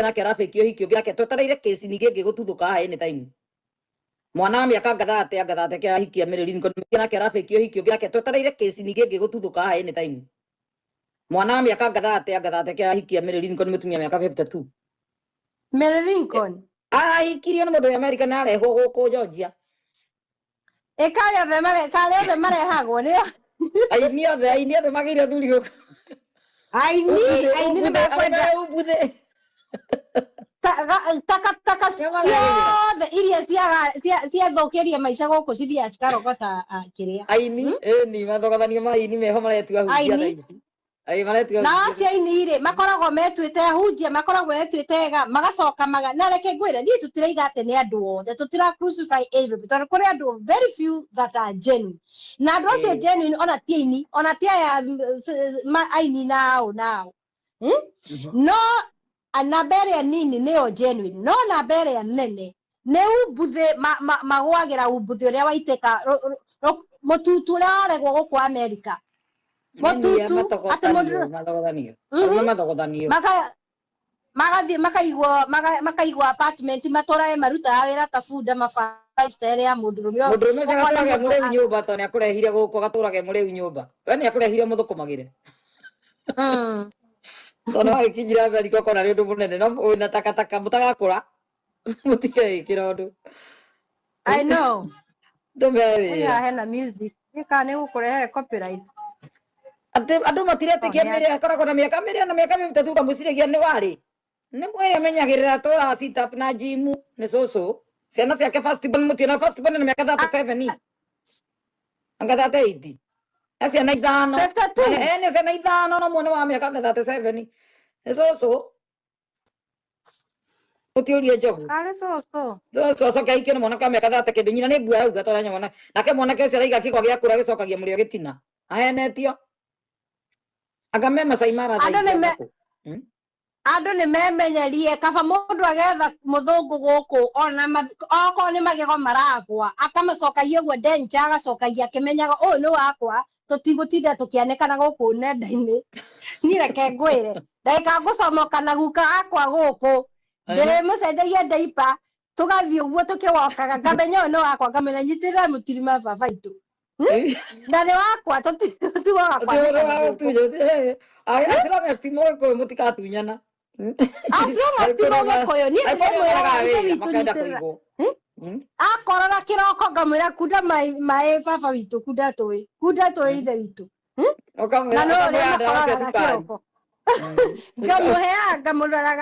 nake arabĩkio hiki ũngĩ nake twetereire kĩci ningĩ ĩngĩgũtuthũka haha anytime mwana wa mĩaka ngathate kĩrahikia Mary Lincoln nake arabĩkio hiki ũngĩ nake twetereire kĩci ningĩ ĩngĩgũtuthũka haha anytime mwana wa mĩaka ngathate kĩrahikia Mary Lincoln mũtumia mĩaka 52 Mary Lincoln ahikirio nĩ mũndũ wa America na arehwo gũkũ Georgia kale othe marehagwo nĩo aini othe magĩire thuri gũkũ aini nĩmekwenda taka ciothe iria ciathũkĩria maica gũkũ cithiaga cikarogota kĩrĩa aini ni mathogothanio ma aini meho maretua hujia thaa ici na acio aini rĩ makoragwo metuĩte hunjia makoragwo metuĩte ga magacoka na reke ngwĩre niĩ tũtiraiga atĩ nĩ andũ othe tũtira crucify everybody tondũ kũrĩ andũ very few that are genuine na andũ acio genuine ona ti aini ona ti aya aini nao no namba ĩrĩa nini nĩyo genuine no namba ĩrĩa nene nĩ umbuthĩ magwagĩra umbuthĩ ũrĩa waitĩka mũtutu ũrĩa waregwo gũkũ America mũtutu atĩ mathogothanio magathiĩ makaigwo apartment matũrae marutaga wĩra ta bunda maba lifestyle ya mũndũrũme ũcio agatũrage mũrĩu nyũmba tondũ nĩ akũrehire gũkũ agatũrage mũrĩu nyũmba we nĩ akũrehire mũthũkũmagĩre tondũ wagĩkinyira America ũkona nĩ ũndũ mũnene no wĩna takataka mũtagakũra mũtikegĩkĩra ũndũ I know ndũmewĩra hena music kana nĩ gũkũrehere copyright andũ matiretĩkia Mary akoragwo na mĩaka 53 kamũcirĩgia nĩ warĩ nĩ mwĩrĩ amenyagĩrĩra tũra sit up na gym nĩ cũcũ ciana ciake first born mũtiona first born nĩ mĩaka 37 anga 38 ciana ithano nĩ ciana ithano no mwana wa mĩaka 37 nĩ cũcũ ũtiũrie njogu arĩ cũcũ cũcũ kaikĩ nĩ mwana ka mĩaka 30 kĩndũ nyina nĩ mbua yauga tondũ nyamwana nake mwanake ũcio araiga kĩgwa gĩa kũra gĩcokagia mũrĩo gĩtina ahenetio agame Masai Mara andũ nĩ memenyerie kaba mũndũ agetha mũthũngũ gũkũ ona okorwo nĩ magego maragwa akamacokagia ũguo denja agacokagia akĩmenyaga ũyũ nĩ wakwa tũtigũtinda tũkĩanĩkana gũkũ nenda-inĩ niĩ reke ngwĩre ndagĩka ngũcomoka na guka akwa gũkũ ndĩmũcenjagia ndaipa tũgathiĩ ũguo tũkĩwokaga ngamenya ũyũ nĩ wakwa ngamenya nyitĩrĩra mũtirima baba itũ na nĩ wakwa tũtigoga acirona citimoĩ mũtikatunyana acirona citimoĩ kũyũ niĩ akorora kĩroko ngamwĩra kunda maĩ baba witũ kunda tũĩ ithe witũ na no ũrĩa makoraga kĩroko ngamũheaga ngamũroraga